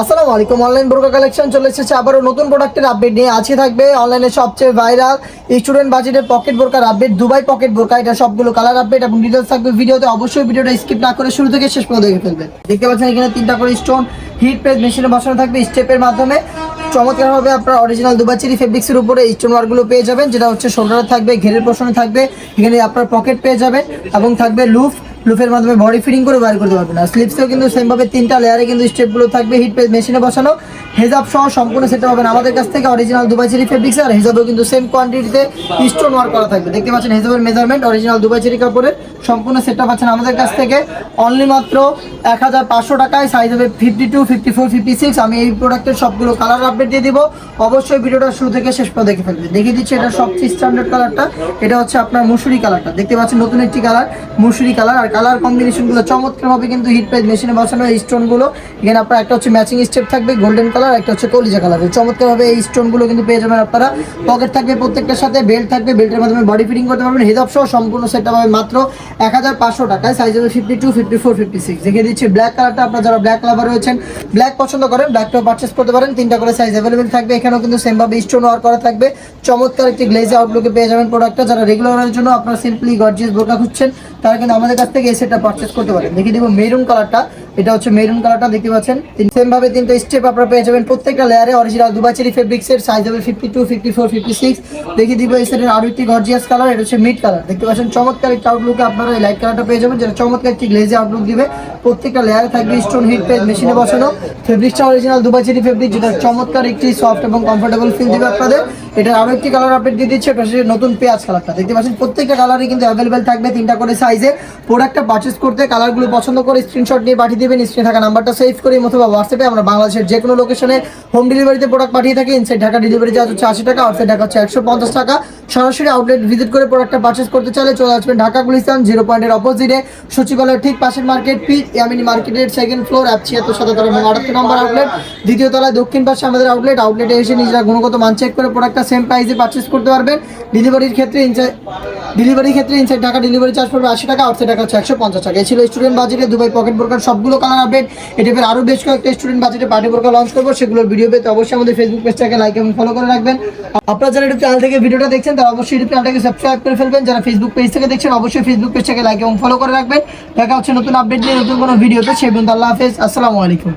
আসসালামু আলাইকুম। অনলাইন বোরকা কালেকশন চলে এসেছে আবারও নতুন প্রোডাক্টের আপডেট নিয়ে। আজকে থাকবে অনলাইনে সবচেয়ে ভাইরাল স্টুডেন্ট বাজেটের পকেট বোরকার আপডেট, দুবাই পকেট বোরকা। এটা সবগুলো কালার আপডেট এবং ডিটেলস থাকবে ভিডিওতে। অবশ্যই ভিডিওটা স্কিপ না করে শুরু থেকে শেষ পর্যন্ত দেখে ফেলবেন। দেখতে পাচ্ছেন এখানে 3টা করে স্টোন হিট প্রেস মেশিনে বসানো থাকবে স্টেপের মাধ্যমে। চমৎকারভাবে আপনার অরিজিনাল দুবাই চেরি ফেব্রিক্সের উপরে স্টোন ওয়ার্কগুলো পেয়ে যাবেন, যেটা হচ্ছে শোল্ডারে থাকবে, ঘেরের পোর্শনে থাকবে। এখানে আপনার পকেট পেয়ে যাবেন এবং থাকবে লুফের মাধ্যমে বডি ফিটিং করে বাইর করতে পারবেন। আর স্লিপসেও কিন্তু সেমভাবে 3টা লেয়ারে কিন্তু স্টেপগুলো থাকবে হিট প্রেস মেশিনে বসানো। হেজাব সহ সম্পূর্ণ সেট পাবেন আমাদের কাছ থেকে অরিজিনাল দুবাই চেরি ফেব্রিক্স। আর হেজাবেও কিন্তু সেম কোয়ান্টিটিতে স্টোন ওয়ার্ক করা থাকবে। দেখতে পাচ্ছেন হেজাবের মেজারমেন্ট অরিজিনাল দুবাই চেরি কাপড়ের সম্পূর্ণ সেটটা পাচ্ছেন আমাদের কাছ থেকে অনলি মাত্র 1500 টাকায়। সাইজ হবে 52, 54, 56। আমি এই প্রোডাক্টের সবগুলো কালার আপডেট দিয়ে দিব। অবশ্যই ভিডিওটা শুরু থেকে শেষ পর্যন্ত দেখে ফেলবেন। দেখিয়ে দিচ্ছি এটা সবচেয়ে স্ট্যান্ডার্ড কালারটা। এটা হচ্ছে আপনার মুসুরি কালারটা। দেখতে পাচ্ছেন নতুন একটি কালার মুসুরি কালার। আর কালার কম্বিনেশনগুলো চমৎকারভাবে কিন্তু হিট প্রেস মেশিনে বসানো এই স্টোনগুলো। এখানে আপনার একটা হচ্ছে ম্যাচিং স্টেপ থাকবে গোল্ডেন কালার, একটা হচ্ছে কলিজা কালার। চমৎকারভাবে এই স্টোনগুলো কিন্তু পেয়ে যাবেন আপনারা। পকেট থাকবে প্রত্যেকটার সাথে, বেল্ট থাকবে, বেল্টের মাধ্যমে বডি ফিটিং করতে পারবেন। হেজাব সহ সম্পূর্ণ সেটটা পাবেন মাত্র 1500 টাকায়। সাইজ হবে 52, 54, 56। দেখিয়ে দিচ্ছি ব্ল্যাক কালারটা। আপনারা যারা ব্ল্যাক লাভার রয়েছেন, ব্ল্যাক পছন্দ করেন, ব্ল্যাকটাও পারচেস করতে পারেন। 3টা করে সাইজ অ্যাভেলেবেল থাকবে। এখানেও কিন্তু সেমভাবে স্টোন ওয়ার্ক করা থাকবে। চমৎকার একটি গ্লেজি আউটলুকে পেয়ে যাবেন প্রোডাক্টটা। যারা রেগুলারের জন্য আপনারা সিম্পলি গর্জিয়াস বোরকা খুঁজছেন, তারা কিন্তু আমাদের কাছ থেকে এই সেটটা পারচেস করতে পারেন। দেখিয়ে দিব মেরুন কালারটা। এটা হচ্ছে মেরুন কালারটা। দেখতে পাচ্ছেন সেম ভাবে 3টা স্টেপ আপনারা পেয়ে যাবেন প্রত্যেকটা লেয়ারে অরিজিনাল দুবাই চেরি ফেব্রিক্সের। সাইজ হবে 52, 54, 56। দেখিয়ে দিব এই সেটের আরো একটি গর্জিয়াস কালার। এটা হচ্ছে মিড কালার। দেখতে পাচ্ছেন চমৎকার একটি আউটলুকে আপনারা এই লাইট কালারটা পেয়ে যাবেন, যেটা চমৎকার একটি গ্লেজি আউটলুক দিবে। প্রত্যেকটা লেয়ারে থাকবে স্টোন হিট প্রেস মেশিনে বসানো। ফেব্রিক্সটা অরিজিনাল দুবাই চেরি ফেব্রিক, যেটা চমৎকার একটি সফট এবং কমফোর্টেবল ফিল দিবে আপনাদের। এটা আরো একটি কালার আপডেট দিয়ে দিচ্ছে, এটা হচ্ছে নতুন পেঁয়াজ কালারটা। দেখতে পাচ্ছেন প্রত্যেকটা কালারই কিন্তু অ্যাভেলেবেল থাকবে 3টা করে সাইজে। প্রোডাক্টটা পারচেস করতে কালারগুলো পছন্দ করে স্ক্রিনশট নিয়ে পাঠিয়ে দেবেন। স্ক্রিনে থাকা নাম্বারটা সেভ করে অথবা হোয়াটসঅ্যাপে আমরা বাংলাদেশের যে কোনো লোকেশনে হোম ডেলিভারিতে প্রোডাক্ট পাঠিয়ে থাকি। ইনসাইড ঢাকা ডেলিভারি চার্জ হচ্ছে 80 টাকা, আউটসাইড ঢাকা হচ্ছে 150 টাকা। সরাসরি আউটলেট ভিজিট করে প্রোডাক্টটা পারচেস করতে চাইলে চলে আসবেন ঢাকা গুলিস্তান 0 পয়েন্টের অপোজিটে সচিবালয়ের ঠিক পাশের মার্কেট, ইয়ামিনী মার্কেটের 2nd ফ্লোর, অ্যাপ 76 এবং 78 নম্বর আউটলেট। দ্বিতীয় তলায় দক্ষিণ পাশে আমাদের আউটলেটে এসে নিজেরা গুণগত মান চেক করে প্রোডাক্টটা সেম প্রাইসে পারচেস করতে পারবেন। ডেলিভারির ক্ষেত্রে ইনসাইড ঢাকা ডেলিভারি চার্জ পড়বে 80 টাকা, আউটসাইড ঢাকা হচ্ছে 150 টাকা। এই ছিল স্টুডেন্ট বাজেটে দুবাই পকেট বোরকার সবগুলো কালার আপডেট। এটা আরও বেশ কয়েকটা স্টুডেন্ট বাজেটে পার্টি বোরকা লঞ্চ করবো, সেগুলোর ভিডিও পেতে অবশ্যই আমাদের ফেসবুক পেজটাকে লাইক এবং ফলো করে রাখবেন। আপনারা যারা ইউটিউব চ্যানেল থেকে ভিডিওটা দেখছেন, তারা অবশ্যই ইউটিউব চ্যানেলটাকে সাবস্ক্রাইব করে ফেলবেন। যারা ফেসবুক পেজ থেকে দেখছেন, অবশ্যই ফেসবুক পেজটাকে লাইক এবং ফলো করে রাখবেন। দেখা হচ্ছে নতুন আপডেট নিয়ে নতুন কোনো ভিডিওতে। সেই পর্যন্ত আল্লাহ হাফেজ, আসসালামু আলাইকুম।